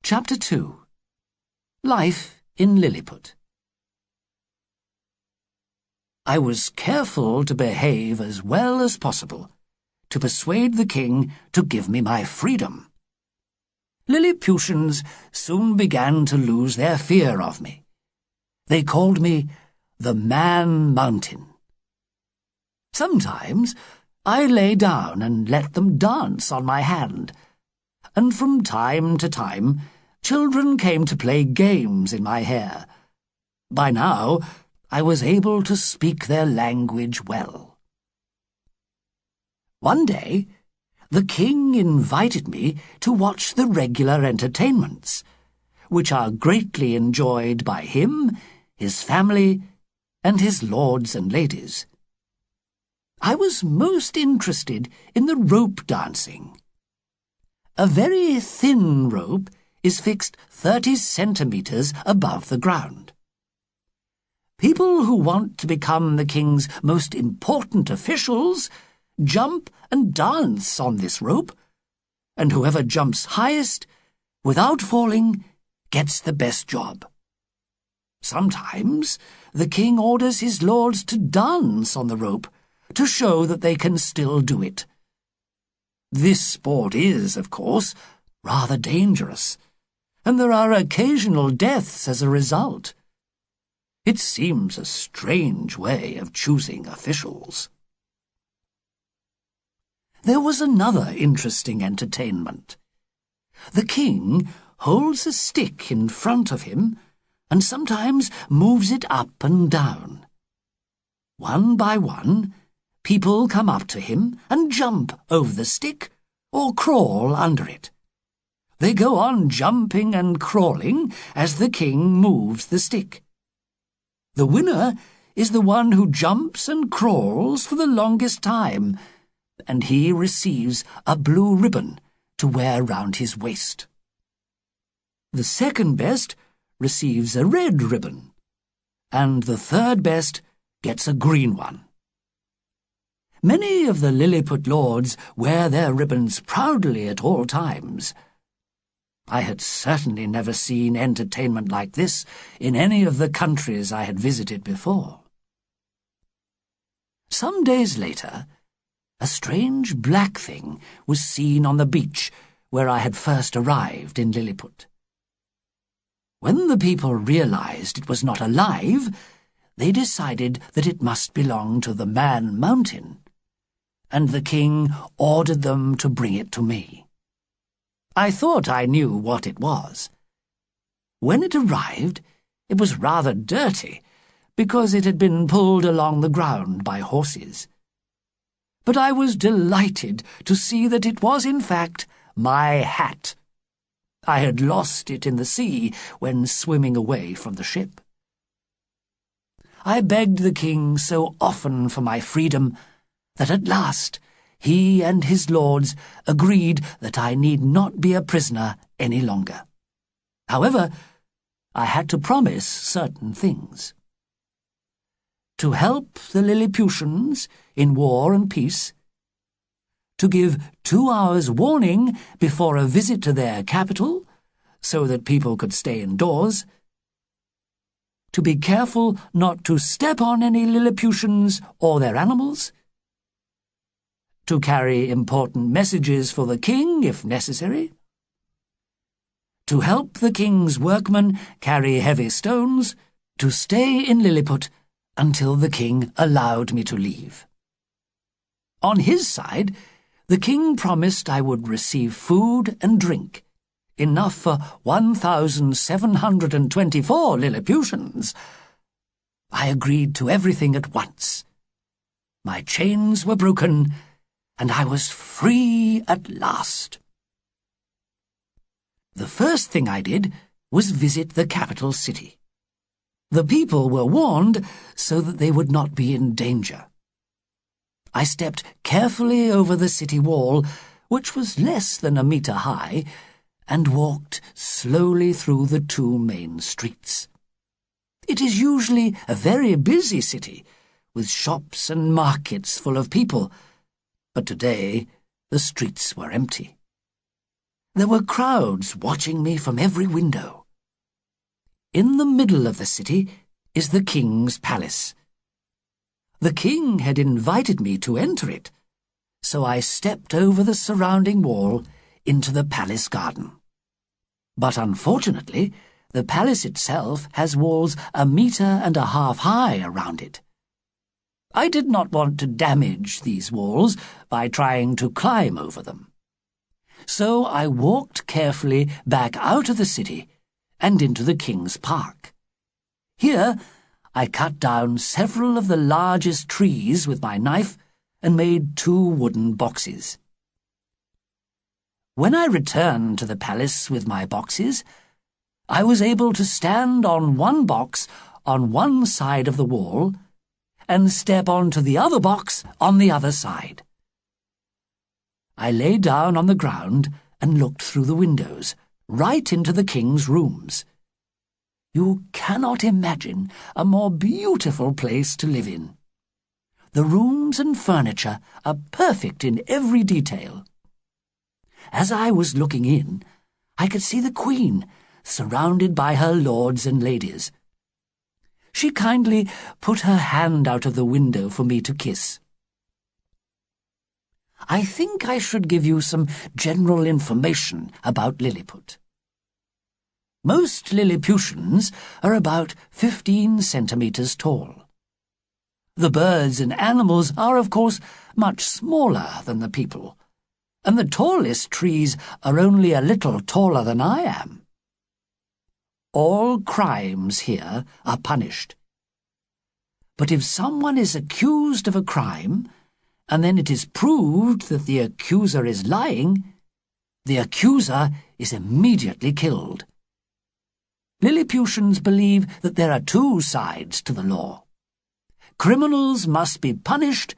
Chapter 2. Life in Lilliput. I was careful to behave as well as possible to persuade the king to give me my freedom. Lilliputians soon began to lose their fear of me. They called me the Man-Mountain. Sometimes I lay down and let them dance on my hand, and from time to time children came to play games in my hair. By now I was able to speak their language well. One day the king invited me to watch the regular entertainments, which are greatly enjoyed by him, his family, and his lords and ladies. I was most interested in the rope dancing. A very thin rope is fixed 30 centimeters above the ground. People who want to become the king's most important officials jump and dance on this rope, and whoever jumps highest, without falling, gets the best job. Sometimes the king orders his lords to dance on the rope to show that they can still do it. This sport is, of course, rather dangerous, and there are occasional deaths as a result. It seems a strange way of choosing officials. There was another interesting entertainment. The king holds a stick in front of him and sometimes moves it up and down. One by one, people come up to him and jump over the stick or crawl under it. They go on jumping and crawling as the king moves the stick. The winner is the one who jumps and crawls for the longest time, and he receives a blue ribbon to wear round his waist. The second best receives a red ribbon, and the third best gets a green one. Many of the Lilliput lords wear their ribbons proudly at all times. I had certainly never seen entertainment like this in any of the countries I had visited before. Some days later, a strange black thing was seen on the beach where I had first arrived in Lilliput. When the people realized it was not alive, they decided that it must belong to the Man-Mountain, and the king ordered them to bring it to me. I thought I knew what it was. When it arrived, it was rather dirty, because it had been pulled along the ground by horses. But I was delighted to see that it was in fact my hat. I had lost it in the sea when swimming away from the ship. I begged the king so often for my freedom that at last he and his lords agreed that I need not be a prisoner any longer. However, I had to promise certain things. To help the Lilliputians in war and peace, to give 2 hours warning before a visit to their capital, so that people could stay indoors, to be careful not to step on any Lilliputians or their animals, to carry important messages for the king if necessary, to help the king's workmen carry heavy stones, to stay in Lilliput until the king allowed me to leave. On his side, the king promised I would receive food and drink, enough for 1,724 Lilliputians. I agreed to everything at once. My chains were broken, and I was free at last. The first thing I did was visit the capital city. The people were warned so that they would not be in danger. I stepped carefully over the city wall, which was less than 1 meter high, and walked slowly through the 2 main streets. It is usually a very busy city, with shops and markets full of people, but today the streets were empty. There were crowds watching me from every window. In the middle of the city is the king's palace. The king had invited me to enter it, so I stepped over the surrounding wall into the palace garden. But unfortunately, the palace itself has walls 1.5 meters high around it. I did not want to damage these walls by trying to climb over them. So I walked carefully back out of the city and into the king's park. Here, I cut down several of the largest trees with my knife and made 2 wooden boxes. When I returned to the palace with my boxes, I was able to stand on one box on one side of the wall and step onto the other box on the other side. I lay down on the ground and looked through the windows, right into the king's rooms. You cannot imagine a more beautiful place to live in. The rooms and furniture are perfect in every detail. As I was looking in, I could see the Queen, surrounded by her lords and ladies. She kindly put her hand out of the window for me to kiss. I think I should give you some general information about Lilliput. Most Lilliputians are about 15 centimeters tall. The birds and animals are, of course, much smaller than the people, and the tallest trees are only a little taller than I am. All crimes here are punished. But if someone is accused of a crime, and then it is proved that the accuser is lying, the accuser is immediately killed. Lilliputians believe that there are 2 sides to the law. Criminals must be punished,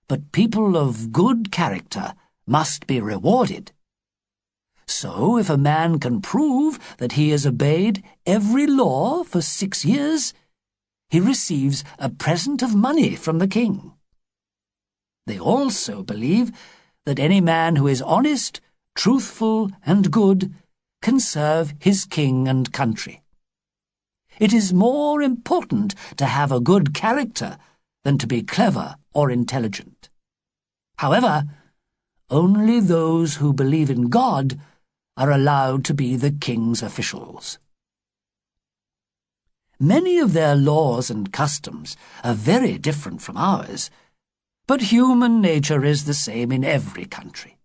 but people of good character must be rewarded. So if a man can prove that he has obeyed every law for 6 years, he receives a present of money from the king. They also believe that any man who is honest, truthful, and good can serve his king and country. It is more important to have a good character than to be clever or intelligent. However, only those who believe in God are allowed to be the king's officials. Many of their laws and customs are very different from ours, but human nature is the same in every country.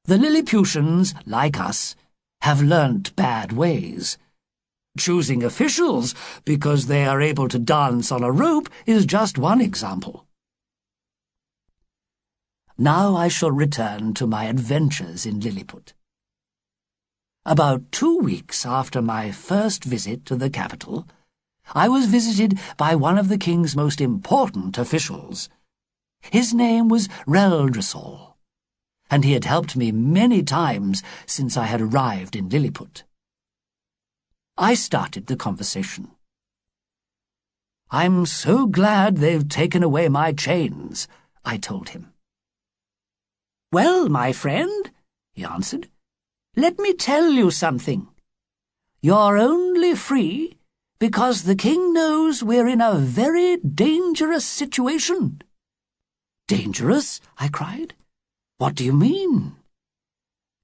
The Lilliputians, like us, have learnt bad ways. Choosing officials because they are able to dance on a rope is just one example. Now I shall return to my adventures in Lilliput. About 2 weeks after my first visit to the capital, I was visited by one of the king's most important officials. His name was Reldresol, and he had helped me many times since I had arrived in Lilliput. I started the conversation. "I'm so glad they've taken away my chains," I told him. "Well, my friend," he answered, "let me tell you something. You're only free because the king knows we're in a very dangerous situation." "Dangerous?" I cried. "What do you mean?"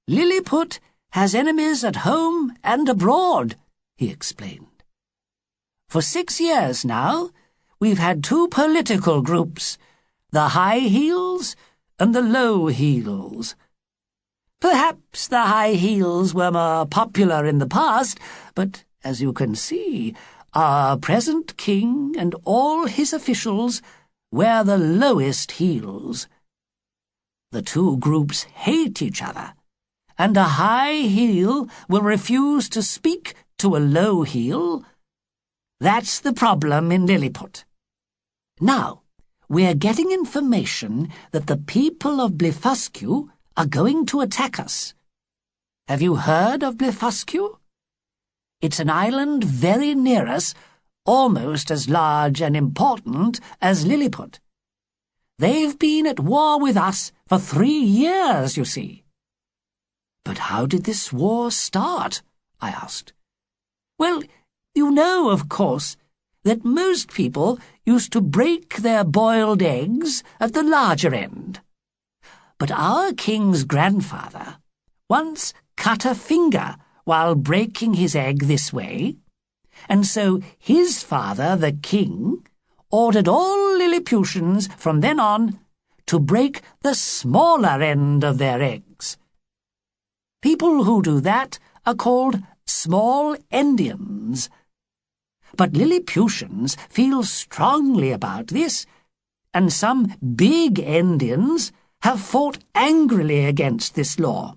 "Lilliput has enemies at home and abroad," he explained. "For 6 years now, we've had 2 political groups, the High Heels and the Low Heels. Perhaps the High Heels were more popular in the past, but, as you can see, our present king and all his officials wear the lowest heels. The 2 groups hate each other, and a high heel will refuse to speak to a low heel. That's the problem in Lilliput. Now, we're getting information that the people of Blefuscu are going to attack us. Have you heard of Blefuscu? It's an island very near us, almost as large and important as Lilliput. They've been at war with us for 3 years, you see. "But how did this war start?" I asked. "Well, you know, of course, that most people used to break their boiled eggs at the larger end. But our king's grandfather once cut a finger while breaking his egg this way, and so his father, the king, ordered all Lilliputians from then on to break the smaller end of their eggs. People who do that are called small endians. But Lilliputians feel strongly about this, and some big endians have fought angrily against this law.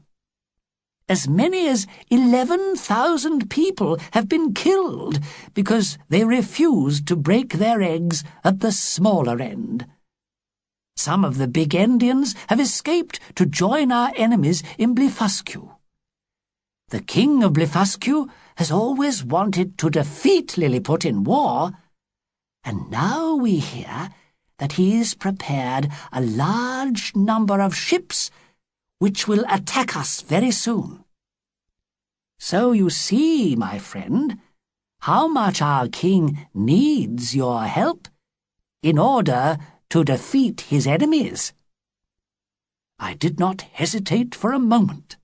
As many as 11,000 people have been killed because they refused to break their eggs at the smaller end. Some of the big endians have escaped to join our enemies in Blefuscu. The king of Blefuscu has always wanted to defeat Lilliput in war, and now we hear that he's prepared a large number of ships which will attack us very soon. So you see, my friend, how much our king needs your help in order to defeat his enemies." I did not hesitate for a moment.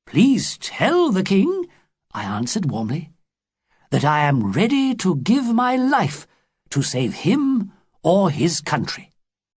"Please tell the king," I answered warmly, "that I am ready to give my life to save him or his country."